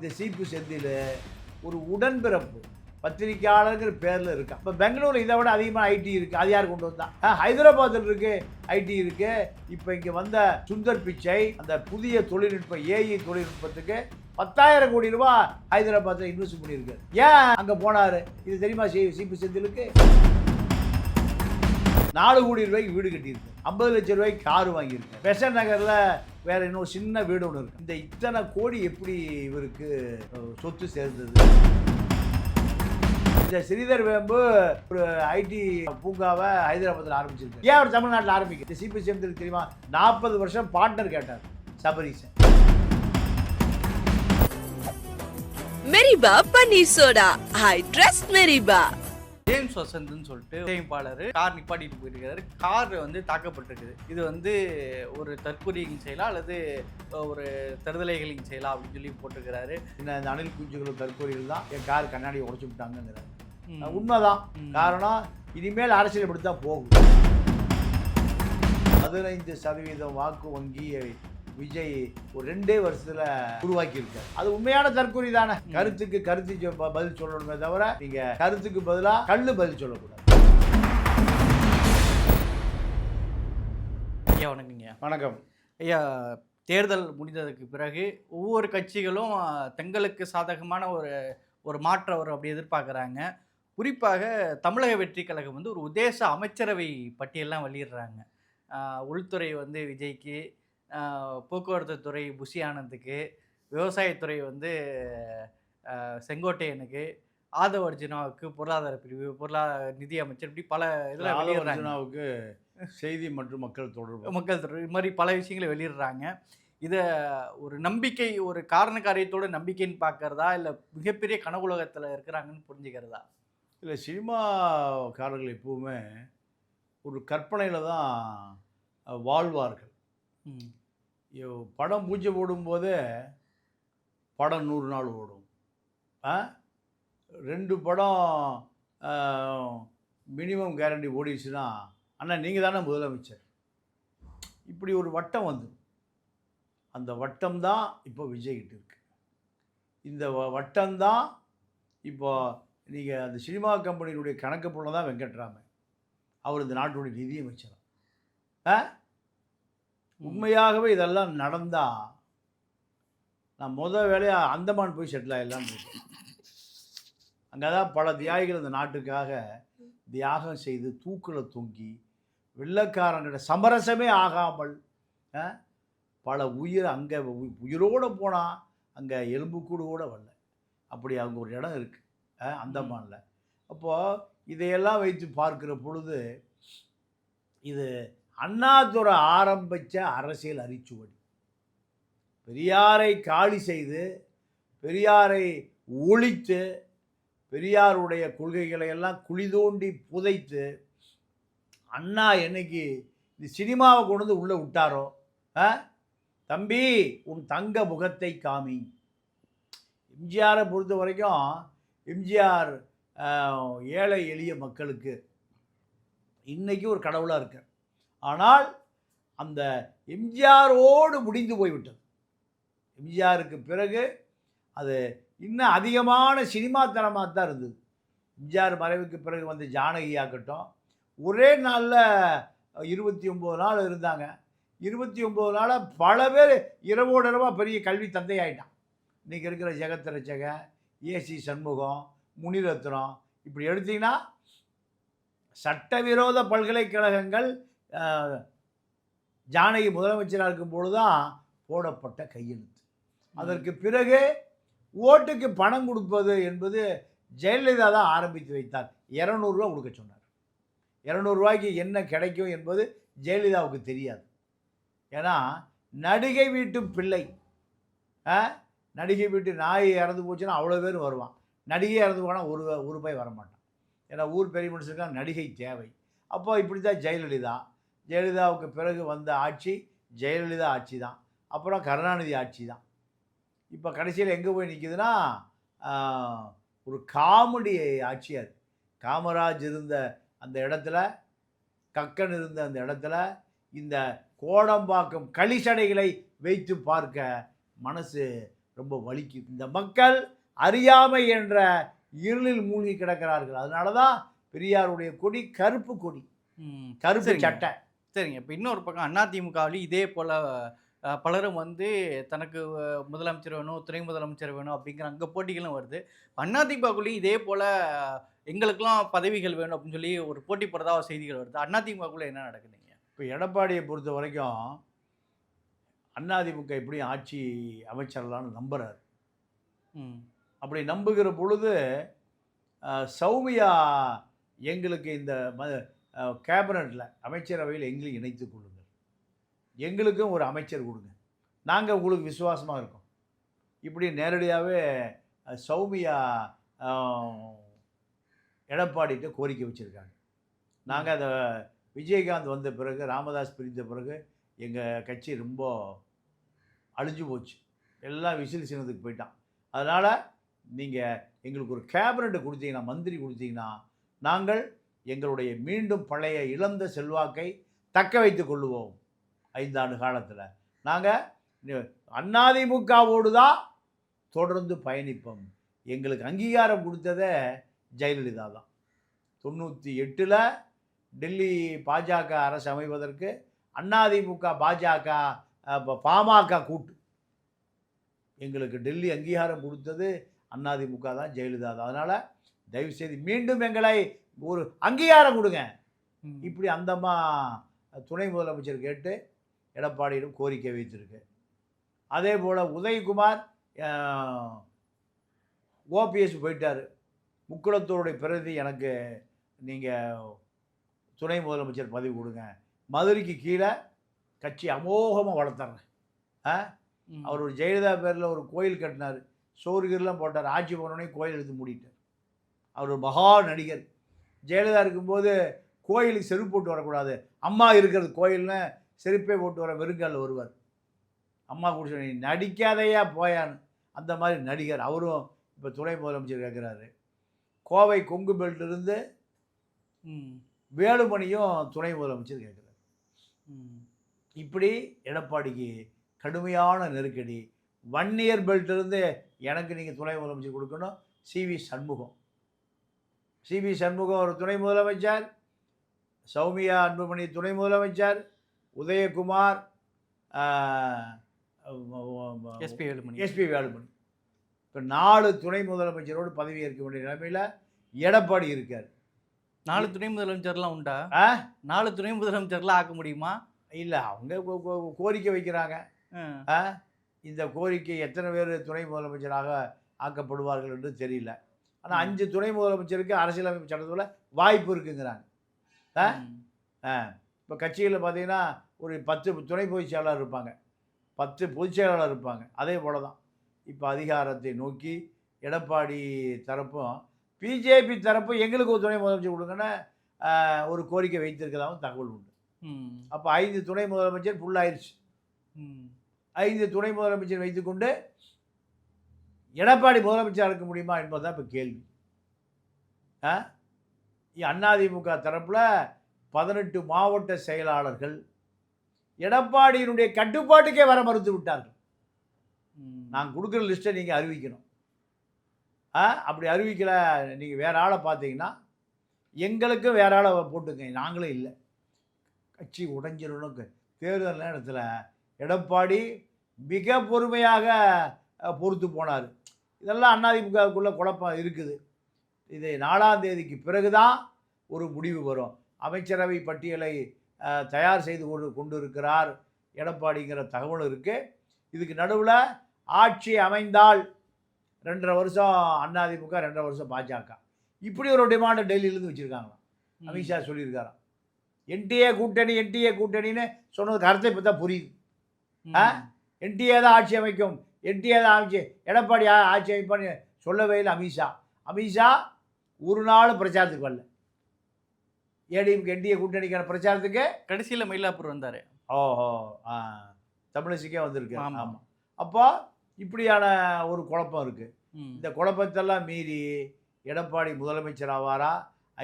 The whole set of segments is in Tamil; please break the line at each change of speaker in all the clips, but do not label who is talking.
இந்த சீப்பு செந்தில் ஒரு உடன்பிறப்பு பத்திரிக்கையாளர்கள் பேரில் இருக்கா. இப்போ பெங்களூரில் இதை விட அதிகமாக ஐடி இருக்குது. அது யார் கொண்டு வந்தா? ஹைதராபாத்தில் இருக்குது ஐடி இருக்குது. இப்போ இங்கே வந்த சுந்தர் பிச்சை அந்த புதிய தொழில்நுட்பம் ஏஐ தொழில்நுட்பத்துக்கு 10,000 கோடி ரூபா ஹைதராபாத்தில் இன்வெஸ்ட் பண்ணியிருக்காரு. ஏன் அங்கே போனார்? இது தெரியுமா சீப்பு செந்திலுக்கு? 4 கோடி ரூபாய்க்கு வீடு கட்டியிருக்கு, 50 லட்சம் ரூபாய்க்கு காரு வாங்கியிருக்கு. பெசன் நகரில் வேற இன்னொரு சின்ன வீடு ஒன்று இருக்கு. இந்த இத்தனை கோடி எப்படி இவருக்கு சொத்து சேர்ந்தது? இந்த ஸ்ரீதர் வேம்பு ஒரு ஐடி பூங்காவை ஹைதராபாத்தில் ஆரம்பிச்சிருக்கு. ஏன் அவர் தமிழ்நாட்டில் ஆரம்பிக்க? இந்த சிபி செந்தில் தெரியுமா? 40 வருஷம் பார்ட்னர் கேட்டார் சபரீசன்.
மெரிபா பன்னீர் சோடா, ஐ ட்ரஸ்ட் மெரிபா.
ஜேம்ஸ் வசந்த்னு சொல்லிட்டு இசையமைப்பாளர் கார் நிப்பாட்டிட்டு போயிருக்காரு. கார் தாக்கப்பட்டிருக்குது. இது ஒரு தற்கொலையின் செயலா அல்லது ஒரு தருதலைகளின் செயலா அப்படின்னு சொல்லி போட்டிருக்கிறாரு.
இந்த அணில் குஞ்சுகளும் தற்கொலைகள் தான் என் கார் கண்ணாடியை உடைச்சு விட்டாங்கிறாரு. உண்மைதான். காரணம் இனிமேல் அரசியல் இப்படித்தான் போகும். 15% வாக்கு வங்கியை விஜய் ஒரு 2 வருஷத்துல உருவாக்கி இருக்காரு. அது உண்மையான தற்கொலை தானே. கருத்துக்கு கருத்து பதில் சொல்லணுமே தவிர நீங்க கருத்துக்கு பதிலா கல்லு பதில் சொல்லக்கூடாது.
ஐயா வணக்கங்க.
வணக்கம்
ஐயா. தேர்தல் முடிந்ததுக்கு பிறகு ஒவ்வொரு கட்சிகளும் தங்களுக்கு சாதகமான ஒரு மாற்றம் வரும் அப்படி எதிர்பார்க்குறாங்க. குறிப்பாக தமிழக வெற்றி கழகம் ஒரு உத்தேச அமைச்சரவை பட்டியலாம் வெளியிடுறாங்க. உள்துறை விஜய்க்கு, போக்குவரத்து துறை புஷி ஆனந்துக்கு, விவசாயத்துறை செங்கோட்டையனுக்கு, ஆதவ அர்ஜுனாவுக்கு பொருளாதார பிரிவு, நிதி அமைச்சர், இப்படி பல இதில்
அர்ஜுனாவுக்கு செய்தி மற்றும் மக்கள் தொடர்பு
இது மாதிரி பல விஷயங்களை வெளியிடுறாங்க. இதை ஒரு நம்பிக்கை, ஒரு காரண காரியத்தோட நம்பிக்கைன்னு பார்க்கறதா இல்லை மிகப்பெரிய கனவுலகத்தில் இருக்கிறாங்கன்னு புரிஞ்சுக்கிறதா?
இல்லை, சினிமாக்காரர்கள் எப்பவுமே ஒரு கற்பனையில் தான் வாழ்வார்கள். படம் பூஜை போடும்போதே படம் 100 நாள் ஓடும். 2 படம் மினிமம் கேரண்டி ஓடிடுச்சுன்னா அண்ணா நீங்கள் தானே முதலமைச்சர். இப்படி ஒரு வட்டம் வந்துடும். அந்த வட்டம் தான் இப்போ விஜய்கிட்ட இருக்கு. இந்த வட்டம்தான் இப்போ நீங்கள் அந்த சினிமா கம்பெனியினுடைய கணக்கு புள்ள தான் வெங்கட்ராமன். அவர் இந்த நாட்டுடைய நிதியமைச்சர். உண்மையாகவே இதெல்லாம் நடந்தால் நான் வேலையாக அந்தமான் போய் செட்டில் ஆகிடலான்னு இருக்கேன். அங்கே தான் பல தியாகிகள் இந்த நாட்டுக்காக தியாகம் செய்து தூக்கில் தொங்கி வெள்ளைக்காரனோட சமரசமே ஆகாமல் பல உயிர் அங்கே உயிரோடு போனால் அங்கே எலும்புக்கூடு கூட வரல. அப்படி அங்கே ஒரு இடம் இருக்குது அந்தமானில். அப்போது இதையெல்லாம் வைத்து பார்க்குற பொழுது இது அண்ணாதுரை ஆரம்பித்த அரசியல் அரிச்சுவடி. பெரியாரை காலி செய்து, பெரியாரை ஒழித்து, பெரியாருடைய கொள்கைகளை எல்லாம் குழி தோண்டி புதைத்து அண்ணா என்னைக்கு இந்த சினிமாவை கொண்டு வந்து உள்ளே விட்டாரோ, தம்பி உன் தங்க முகத்தை காமி. எம்ஜிஆரை பொறுத்த வரைக்கும் எம்ஜிஆர் ஏழை எளிய மக்களுக்கு இன்றைக்கி ஒரு கடவுளாக இருக்கார். ஆனால் அந்த எம்ஜிஆரோடு முடிந்து போய்விட்டது. எம்ஜிஆருக்கு பிறகு அது இன்னும் அதிகமான சினிமாத்தனமாக தான் இருந்தது. எம்ஜிஆர் மறைவுக்கு பிறகு வந்து ஜானகி ஆகட்டும், ஒரே நாளில் 29 நாள் இருந்தாங்க. 29 நாளாக பல பேர் இரவோடு இரவாக பெரிய கல்வி தந்தை ஆகிட்டான். இன்றைக்கி இருக்கிற ஜெகத் ரட்சகன், ஏசி சண்முகம், முனிரத்னம், இப்படி எடுத்திங்கன்னா சட்டவிரோத பல்கலைக்கழகங்கள் ஜானகி முதலமைச்சராக இருக்கும்போது தான் போடப்பட்ட கையெழுத்து. அதற்கு பிறகு ஓட்டுக்கு பணம் கொடுப்பது என்பது ஜெயலலிதா தான் ஆரம்பித்து வைத்தார். 200 ரூபா கொடுக்க சொன்னார். 200 ரூபாய்க்கு என்ன கிடைக்கும் என்பது ஜெயலலிதாவுக்கு தெரியாது. ஏன்னா நடிகை வீட்டு பிள்ளை, நடிகை வீட்டு நாய் இறந்து போச்சுன்னா அவ்வளோ பேர் வருவான். நடிகை இறந்து போனால் ஒரு ரூபாய் வரமாட்டான். ஏன்னா ஊர் பெரிய மனுஷனுக்கு நடிகை தேவை. அப்போ இப்படி தான் ஜெயலலிதாவுக்கு பிறகு வந்த ஆட்சி ஜெயலலிதா ஆட்சி தான். அப்புறம் கருணாநிதி ஆட்சி தான். இப்போ கடைசியில் எங்கே போய் நிற்கிதுன்னா ஒரு காமெடி ஆட்சியாக இருக்குது. காமராஜ் இருந்த அந்த இடத்துல, கக்கன் இருந்த அந்த இடத்துல இந்த கோடம்பாக்கம் களிசடைகளை வைத்து பார்க்க மனசு ரொம்ப வலிக்குது. இந்த மக்கள் அறியாமை என்ற இருளில் மூழ்கி கிடக்கிறார்கள். அதனால தான் பெரியாருடைய கொடி கருப்பு கொடி, கருப்பு
சரிங்க.
சட்டை.
சரிங்க. இப்போ இன்னொரு பக்கம் அதிமுகவிலயும் இதே போல பலரும் வந்து தனக்கு முதலமைச்சர் வேணும், துணை முதலமைச்சர் வேணும் அப்படிங்கிற அங்க போட்டிகளும் வருது. அதிமுகக்குள்ளேயும் இதே போல எங்களுக்கெல்லாம் பதவிகள் வேணும் அப்படின்னு சொல்லி ஒரு போட்டி போடுறதா ஒரு செய்திகள் வருது. அதிமுகக்குள்ள என்ன நடக்குதுங்க?
இப்போ எடப்பாடியை பொறுத்த வரைக்கும் அதிமுக எப்படியும் ஆட்சி அமைச்சரலான்னு நம்புறாரு.
ம்.
அப்படி நம்புகிற பொழுது சௌமியா எங்களுக்கு இந்த கேபினட்டில் அமைச்சரவையில் எங்களையும் இணைத்துக் கொள்ளுங்கள், எங்களுக்கும் ஒரு அமைச்சர் கொடுங்க, நாங்கள் உங்களுக்கு விசுவாசமாக இருக்கோம். இப்படி நேரடியாகவே சௌமியா எடப்பாடிகிட்ட கோரிக்கை வச்சுருக்காங்க. நாங்கள் அதை விஜயகாந்த் வந்த பிறகு, ராமதாஸ் பிரிந்த பிறகு எங்கள் கட்சி ரொம்ப அழிஞ்சு போச்சு, எல்லாம் விசில் சின்னத்துக்கு போயிட்டான். அதனால் நீங்கள் எங்களுக்கு ஒரு கேபினெட்டை கொடுத்தீங்கன்னா, மந்திரி கொடுத்தீங்கன்னா, நாங்கள் எங்களுடைய மீண்டும் பழைய இழந்த செல்வாக்கை தக்க வைத்து கொள்ளுவோம். 5 ஆண்டு காலத்தில் நாங்கள் அதிமுகவோடு தான் தொடர்ந்து பயணிப்போம். எங்களுக்கு அங்கீகாரம் கொடுத்ததே ஜெயலலிதா தான். 98ல் டெல்லி பாஜக அரசு அமைவதற்கு அதிமுக பாஜக பாமக கூட்டு எங்களுக்கு டெல்லி அங்கீகாரம் கொடுத்தது அதிமுக தான், ஜெயலலிதா தான். அதனால் தயவுசெய்து மீண்டும் எங்களை ஒரு அங்கீகாரம் கொடுங்க. இப்படி அந்தம்மா துணை முதலமைச்சர் கேட்டு எடப்பாடியிடம் கோரிக்கை வைத்திருக்கு. அதே போல் உதயகுமார் ஓபிஎஸ் போயிட்டார், முக்குளத்தூருடைய பிரதி எனக்கு நீங்கள் துணை முதலமைச்சர் பதவி கொடுங்க, மதுரைக்கு கீழே கட்சி அமோகமாக வளர்த்துறேன். அவர் ஒரு ஜெயலலிதா பேரில் ஒரு கோயில் கட்டினார், சோறுகீரெலாம் போட்டார், ஆட்சி போனோடனே கோயில் எடுத்து மூடிட்டார். அவர் ஒரு மகா நடிகர். ஜெயலலிதா இருக்கும்போது கோயிலுக்கு செருப்பு போட்டு வரக்கூடாது, அம்மா இருக்கிறது கோயில்னு செருப்பே போட்டு வர வெறுங்காலில் வருவார். அம்மா குடிச்ச நீ நடிக்காதையா போயான்னு, அந்த மாதிரி நடிகர். அவரும் இப்போ துணை முதலமைச்சர் கேட்குறாரு. கோவை கொங்கு பெல்ட்டிலிருந்து வேலுமணியும் துணை முதலமைச்சர் கேட்குறாரு. இப்படி எடப்பாடிக்கு கடுமையான நெருக்கடி. வன்னியர் பெல்ட்டிலிருந்து எனக்கு நீங்கள் துணை முதலமைச்சர் கொடுக்கணும். சிவி சண்முகம் ஒரு துணை முதலமைச்சர், சௌமியா அன்புமணி துணை முதலமைச்சர், உதயகுமார்,
எஸ்பி வேலுமணி.
இப்போ 4 துணை முதலமைச்சரோடு பதவி ஏற்க வேண்டிய நிலைமையில் எடப்பாடி இருக்கார்.
4 துணை முதலமைச்சர்லாம் உண்டா? 4 துணை முதலமைச்சர்லாம் ஆக்க முடியுமா?
இல்லை, அவங்க கோரிக்கை வைக்கிறாங்க. இந்த கோரிக்கை எத்தனை பேர் துணை முதலமைச்சராக ஆக்கப்படுவார்கள் என்று தெரியல. ஆனால் 5 துணை முதலமைச்சருக்கு அரசியலமைப்பு சட்டத்தில் வாய்ப்பு இருக்குங்கிறாங்க. இப்போ கட்சிகளில் பார்த்தீங்கன்னா ஒரு 10 துணை பொதுச் செயலாளர் இருப்பாங்க, 10 பொதுச் செயலாளர் இருப்பாங்க. அதே போல தான் இப்போ அதிகாரத்தை நோக்கி எடப்பாடி தரப்பும் பிஜேபி தரப்பும் எங்களுக்கு ஒரு துணை முதலமைச்சர் கொடுங்கன்னு ஒரு கோரிக்கை வைத்திருக்கிறதாகவும் தகவல் உண்டு. அப்போ 5 துணை முதலமைச்சர் ஃபுல்லாயிருச்சு. 5 துணை முதலமைச்சர் வைத்துக்கொண்டு எடப்பாடி முதலமைச்சராக இருக்க முடியுமா என்பதுதான் இப்போ கேள்வி. அதிமுக தரப்பில் 18 மாவட்ட செயலாளர்கள் எடப்பாடியினுடைய கட்டுப்பாட்டுக்கே வர மறுத்து விட்டார்கள். நான் கொடுக்குற லிஸ்ட்டை நீங்கள் அறிவிக்கணும், அப்படி அறிவிக்கலை நீங்கள் வேறு ஆளை பார்த்தீங்கன்னா எங்களுக்கும் வேறு ஆளை போட்டுங்க, நாங்களும் இல்லை, கட்சி உடைஞ்சிடணும். தேர்தல் நேரத்தில் எடப்பாடி மிக பொறுமையாக பொறுத்து போனார். இதெல்லாம் அதிமுகவுக்குள்ளே குழப்பம் இருக்குது. இது 4ஆம் தேதிக்கு பிறகு தான் ஒரு முடிவு வரும். அமைச்சரவை பட்டியலை தயார் செய்து கொண்டு இருக்கிறார் எடப்பாடிங்கிற தகவல் இருக்குது. இதுக்கு நடுவில் ஆட்சி அமைந்தால் 2.5 வருஷம் அதிமுக, 2.5 வருஷம் பாஜக, இப்படி ஒரு டிமாண்டை டெல்லியிலேருந்து வச்சுருக்காங்களாம். அமித்ஷா சொல்லியிருக்காராம். என்டிஏ கூட்டணின்னு சொன்னதுக்கு அர்த்தம் இப்போ தான் புரியுது. என்டிஏ தான் ஆட்சி அமைக்கும், என்டிஏ தான் ஆட்சி, எடப்பாடி ஆட்சி அமைப்பான்னு சொல்லவே இல்லை அமித்ஷா ஒரு நாள் பிரச்சாரத்துக்கு வரல. ஏடிஎம்கே என்டிஏ கூட்டணிக்கான பிரச்சாரத்துக்கு
கடைசியில் மயிலாப்பூர் வந்தார்.
ஓஹோ, தமிழிசைக்கே வந்திருக்கு. ஆமாம். அப்போ இப்படியான ஒரு குழப்பம் இருக்குது. இந்த குழப்பத்தெல்லாம் மீறி எடப்பாடி முதலமைச்சர் ஆவாரா,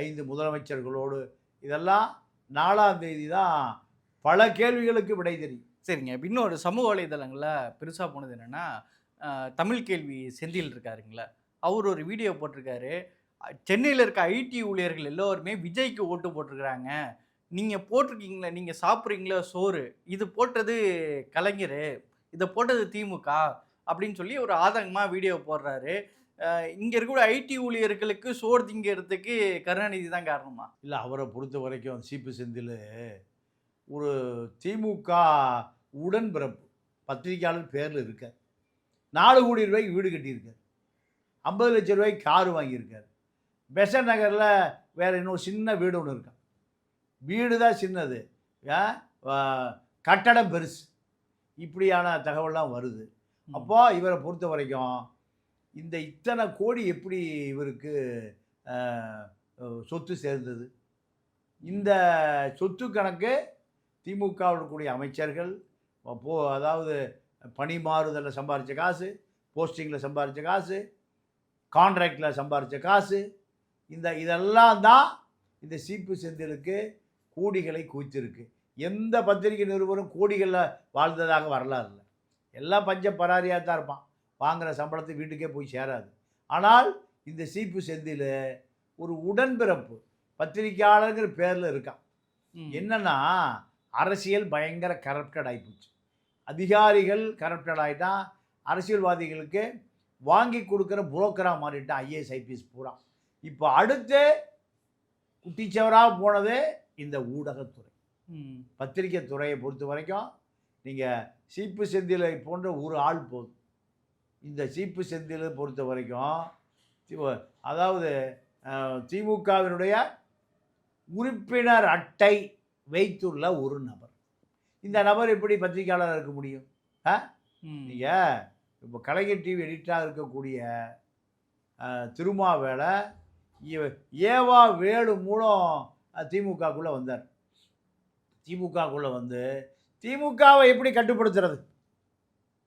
5 முதலமைச்சர்களோடு, இதெல்லாம் 4ஆம் தேதி தான் பல கேள்விகளுக்கு விடை தெரியும்.
சரிங்க. இன்னொரு சமூக வலைதளங்களில் பெருசாக போனது என்னென்னா, தமிழ் கேள்வி செந்தில் இருக்காருங்களா, அவர் ஒரு வீடியோ போட்டிருக்காரு. சென்னையில் இருக்க ஐடி ஊழியர்கள் எல்லோருமே விஜய்க்கு ஓட்டு போட்டிருக்கிறாங்க. நீங்கள் போட்டிருக்கீங்களா, நீங்கள் சாப்பிட்றீங்களா சோறு, இது போட்டது கலைஞர், இதை போட்டது திமுக அப்படின்னு சொல்லி ஒரு ஆதங்கமாக வீடியோ போடுறாரு. இங்கே இருக்கிற ஐடி ஊழியர்களுக்கு சோறு திங்கிறதுக்கு கருணாநிதி தான் காரணமா?
இல்லை, அவரை பொறுத்த வரைக்கும் சீப்பு செந்தில் ஒரு திமுக உடன்பிறப்பு பத்திரிகையாளர் பேரில் இருக்கார். 4 கோடி ரூபாய்க்கு வீடு கட்டியிருக்கார். 50 லட்சம் ரூபாய்க்கு காரு வாங்கியிருக்கார். பெசன்ட் நகரில் வேறு இன்னொரு சின்ன வீடு ஒன்று இருக்கான். வீடு தான் சின்னது, கட்டடம் பெருசு. இப்படியான தகவல்லாம் வருது. அப்போ இவரை பொறுத்த வரைக்கும் இந்த இத்தனை கோடி எப்படி இவருக்கு சொத்து சேர்ந்தது? இந்த சொத்து கணக்கு திமுகவில் இருக்கக்கூடிய அமைச்சர்கள் அதாவது பணி மாறுதலில் சம்பாதிச்ச காசு, போஸ்டிங்கில் சம்பாதிச்ச காசு, கான்ட்ராக்டில் சம்பாதிச்ச காசு, இதெல்லாம் தான் இந்த சீப்பு செந்திலுக்கு கோடிகளை குவித்திருக்கு. எந்த பத்திரிகை நிறுவனம் கோடிகளில் வாழ்ந்ததாக வரலாறு இல்லை. எல்லாம் பஞ்ச பராரியாக தான் இருப்பான். வாங்குகிற சம்பளத்தை வீட்டுக்கே போய் சேராது. ஆனால் இந்த சீப்பு செந்தில் ஒரு உடன்பிறப்பு பத்திரிகையாளர்கள் பேரில் இருக்கான். என்னன்னா, அரசியல் பயங்கர கரப்டட் ஆகிப்போச்சு. அதிகாரிகள் கரப்டட் ஆகிட்டான். அரசியல்வாதிகளுக்கு வாங்கி கொடுக்குற புரோக்கராக மாறிட்டான் ஐஏஎஸ் ஐபிஎஸ் பூரா. இப்போ அடுத்து குட்டிச்சவராக போனது இந்த ஊடகத்துறை, பத்திரிகை துறையை பொறுத்த வரைக்கும். நீங்கள் சீப்பு செந்திலை போன்ற ஒரு ஆள் போதும். இந்த சீப்பு செந்திலை பொறுத்த வரைக்கும் அதாவது திமுகவினுடைய உறுப்பினர் அட்டை வைத்துள்ள ஒரு நபர். இந்த நபர் எப்படி பத்திரிகையாளராக இருக்க முடியும்? நீங்கள் இப்போ கலைஞர் டிவி எடிட்டராக இருக்கக்கூடிய திருமாவேளை ஏவா வேலு மூலம் திமுகக்குள்ளே வந்தார். திமுகக்குள்ளே வந்து திமுகவை எப்படி கட்டுப்படுத்துறது?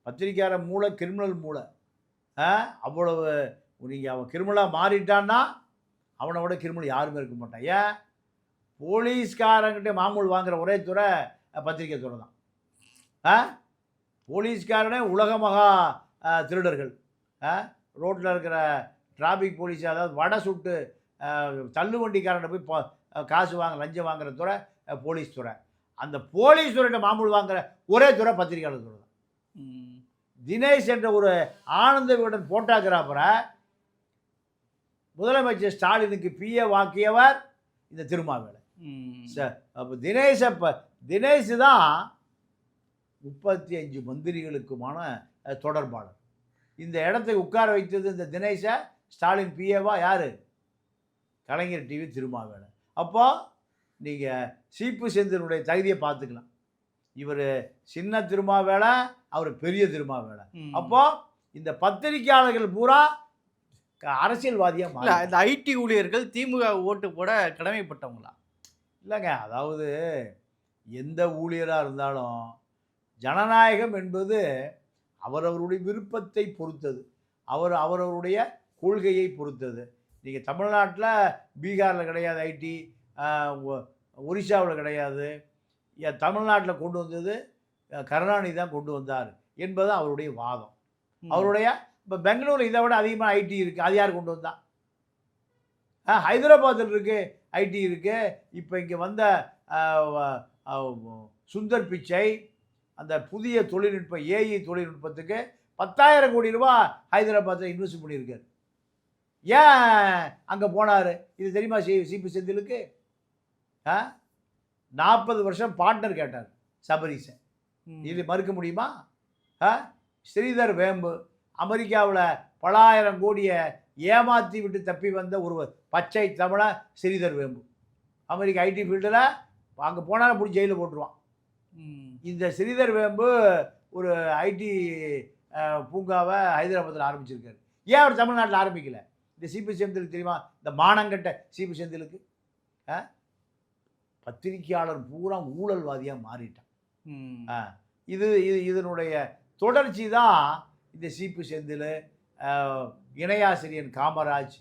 பத்திரிக்கையாளர் மூளை கிரிமினல் மூளை. அவ்வளவு நீங்கள் அவன் கிரிமினலாக மாறிட்டான்னா அவனை விட கிரிமினல் யாருமே இருக்க மாட்டான். ஏன்? போலீஸ்காரங்கிட்ட மாமூல் வாங்குகிற ஒரே துறை பத்திரிக்கை துறை தான். போலீஸ்காரனே உலக மகா திருடர்கள். ரோட்டில் இருக்கிற டிராஃபிக் போலீஸ், அதாவது வடை சுட்டு தள்ளு வண்டிக்காரனை போய் காசு லஞ்சம் வாங்குகிற துறை போலீஸ் துறை. அந்த போலீஸ் துறையிட்ட மாமூல் வாங்குகிற ஒரே துறை பத்திரிகையாளர் துறை தான். தினேஷ் என்ற ஒரு ஆனந்த விகடன் போட்டோகிராஃபரை முதலமைச்சர் ஸ்டாலினுக்கு பிஏ வாக்கியவர் இந்த திருமாவேளை. அப்போ தினேஷ் தான் 35 மந்திரிகளுக்குமான தொடர்பாளர். இந்த இடத்தை உட்கார வைத்தது இந்த தினேஷை ஸ்டாலின் பிஏவா யார்? கலைஞர் டிவி திருமாவேளை. அப்போ நீங்கள் சீப்பு செந்திலுடைய தகுதியை பார்த்துக்கலாம். இவர் சின்ன திருமாவேளை, அவர் பெரிய திருமாவேளை. அப்போ இந்த பத்திரிகையாளர்கள் பூரா அரசியல்வாதியாக மாறி.
இந்த ஐடி ஊழியர்கள் திமுக ஓட்டு போட கடமைப்பட்டவங்களா?
இல்லைங்க, அதாவது எந்த ஊழியராக இருந்தாலும் ஜனநாயகம் என்பது அவரவருடைய விருப்பத்தை பொறுத்தது, அவரவருடைய கொள்கையை பொறுத்தது. நீங்கள் தமிழ்நாட்டில் பீகாரில் கிடையாது ஐடி, ஒரிசாவில் கிடையாது. தமிழ்நாட்டில் கொண்டு வந்தது கருணாநிதி தான் கொண்டு வந்தார் என்பது அவருடைய வாதம். அவருடைய இப்போ பெங்களூரில் இதை விட அதிகமாக ஐடி இருக்குது. அது யார் கொண்டு வந்தா? ஹைதராபாத்தில் இருக்குது ஐடி இருக்குது. இப்போ இங்கே வந்த சுந்தர் பிச்சை அந்த புதிய தொழில்நுட்ப ஏஐ தொழில்நுட்பத்துக்கு 10,000 கோடி ரூபா ஹைதராபாத்தில் இன்வெஸ்ட் பண்ணியிருக்கார். ஏன் அங்கே போனார்? இது தெரியுமா சீப்பு செந்திலுக்கு? 40 வருஷம் பார்ட்னர் கேட்டார் சபரீசன். இது மறுக்க முடியுமா? ஸ்ரீதர் வேம்பு அமெரிக்காவில் பல ஆயிரம் கோடியை ஏமாற்றி விட்டு தப்பி வந்த ஒரு பச்சை தமிழன் ஸ்ரீதர் வேம்பு. அமெரிக்கா ஐடி ஃபீல்டில் அங்கே போனாலும் பிடிச்சி ஜெயிலில் போட்டுருவான். இந்த ஸ்ரீதர் வேம்பு ஒரு ஐடி பூங்காவை ஹைதராபாத்தில் ஆரம்பிச்சிருக்காரு. ஏன் அவர் தமிழ்நாட்டில் ஆரம்பிக்கலை? இந்த சீப்பு செந்திலுக்கு தெரியுமா? இந்த மானங்கட்ட சீப்பு செந்திலுக்கு பத்திரிகையாளர் பூரா ஊழல்வாதியாக மாறிட்டான். இதனுடைய தொடர்ச்சி தான் இந்த சீப்பு செந்தில், இணையாசிரியன் காமராஜ்,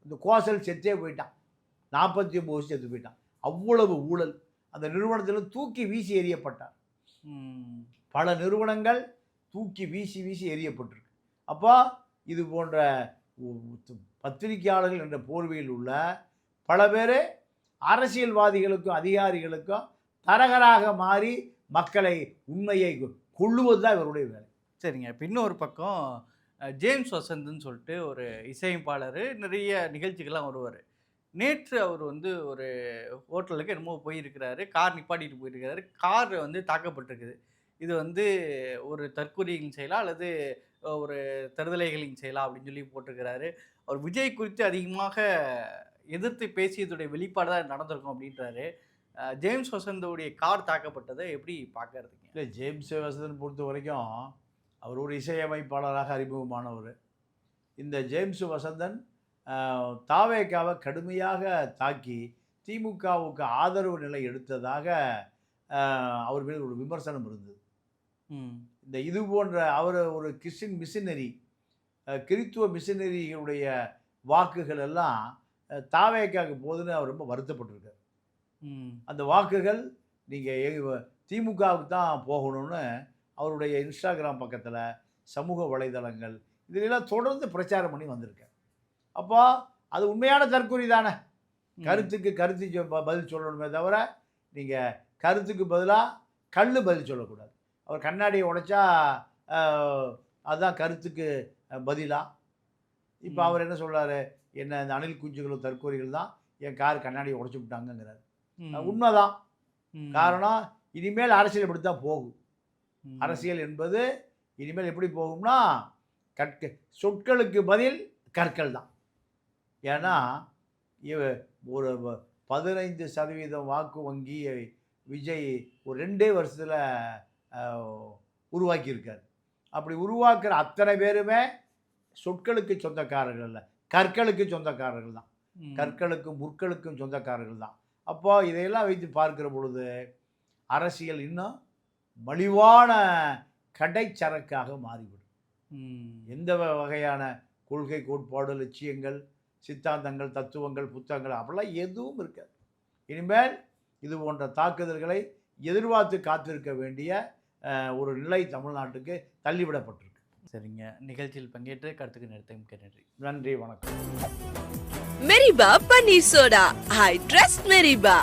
இந்த கோசல் செத்தே போயிட்டான். 49 வருஷம் செத்து போயிட்டான். அவ்வளவு ஊழல். அந்த நிறுவனத்தில் தூக்கி வீசி எறியப்பட்டார். பல நிறுவனங்கள் தூக்கி வீசி வீசி எறியப்பட்டிருக்கு. அப்போ இது போன்ற பத்திரிகையாளர்கள் என்ற போர்வையில் உள்ள பல பேர் அரசியல்வாதிகளுக்கும் அதிகாரிகளுக்கும் தரகராக மாறி மக்களை உண்மையை கொள்ளுவது தான் இவருடைய வேலை.
சரிங்க. இப்போ இன்னொரு பக்கம் ஜேம்ஸ் வசந்த்னு சொல்லிட்டு ஒரு இசையமைப்பாளர், நிறைய நிகழ்ச்சிகள்லாம் வருவார். நேற்று அவர் வந்து ஒரு ஹோட்டலுக்கு என்னமோ போயிருக்கிறாரு, கார் நிப்பாட்டிட்டு போயிருக்கிறாரு, கார் வந்து தாக்கப்பட்டிருக்குது. இது வந்து ஒரு தற்கொலைகளின் செயலா அல்லது ஒரு தருதலைகளின் செயலா அப்படின்னு சொல்லி போட்டிருக்கிறாரு. அவர் விஜய் குறித்து அதிகமாக எதிர்த்து பேசியதுடைய வெளிப்பாடு தான் நடந்திருக்கும் அப்படின்றாரு. ஜேம்ஸ் வசந்தோடைய கார் தாக்கப்பட்டதை எப்படி பார்க்கறதுங்க?
இல்லை, ஜேம்ஸ் வசந்தன் பொறுத்த வரைக்கும் அவர் ஒரு இசையமைப்பாளராக அறிமுகமானவர். இந்த ஜேம்ஸ் வசந்தன் தாவேகாவை கடுமையாக தாக்கி திமுகவுக்கு ஆதரவு நிலை எடுத்ததாக அவர் மீது ஒரு விமர்சனம் இருந்தது. இந்த இது போன்ற அவர் ஒரு கிறிஸ்டின் மிஷினரி, கிறித்துவ மிஷினரிகளுடைய வாக்குகள் எல்லாம் தாவேகாவுக்கு போதுன்னு அவர் ரொம்ப வருத்தப்பட்டிருக்கார். அந்த வாக்குகள் நீங்கள் திமுகவுக்கு தான் போகணும்னு அவருடைய இன்ஸ்டாகிராம் பக்கத்தில், சமூக வலைதளங்கள் இதிலெல்லாம் தொடர்ந்து பிரச்சாரம் பண்ணி வந்திருக்கார். அப்போ அது உண்மையான தற்கொலை தானே. கருத்துக்கு கருத்து பதில் சொல்லணுமே தவிர நீங்கள் கருத்துக்கு பதிலாக கல் பதில் சொல்லக்கூடாது. அவர் கண்ணாடியை உடைச்சா அதுதான் கருத்துக்கு பதிலாக. இப்போ அவர் என்ன சொல்கிறாரு, என்ன இந்த அணில் குஞ்சுகளும் தற்கொலைகள் தான் என் கார் கண்ணாடியை உடைச்சி விட்டாங்கங்கிறார். உண்மைதான். காரணம், இனிமேல் அரசியல் இப்படி தான் போகும். அரசியல் என்பது இனிமேல் எப்படி போகும்னா சொற்களுக்கு பதில் கற்கள் தான். ஏன்னா ஒரு 15% வாக்கு வங்கி விஜய் ஒரு 2 வருஷத்தில் உருவாக்கியிருக்கார். அப்படி உருவாக்குற அத்தனை பேருமே சொற்களுக்கு சொந்தக்காரர்கள் இல்லை, கற்களுக்கு சொந்தக்காரர்கள் தான். கற்களுக்கும் முற்களுக்கும் சொந்தக்காரர்கள் தான். அப்போ இதையெல்லாம் வைத்து பார்க்கிற பொழுது அரசியல் இன்னும் மலிவான கடைச்சரக்காக மாறிவிடும். எந்த வகையான கொள்கை, கோட்பாடு, லட்சியங்கள், சித்தாந்தங்கள், தத்துவங்கள், புத்தகங்கள் அப்படிலாம் எதுவும் இருக்காது. இனிமேல் இது போன்ற தாக்குதல்களை எதிர்பார்த்து காத்திருக்க வேண்டிய ஒரு நிலை தமிழ்நாட்டுக்கு தள்ளிவிடப்பட்டிருக்கு.
சரிங்க. நிகழ்ச்சியில் பங்கேற்று கருத்துக்கு நிறுத்த நன்றி.
நன்றி, வணக்கம்.
Meriba Paneer Soda. I trust Meriba.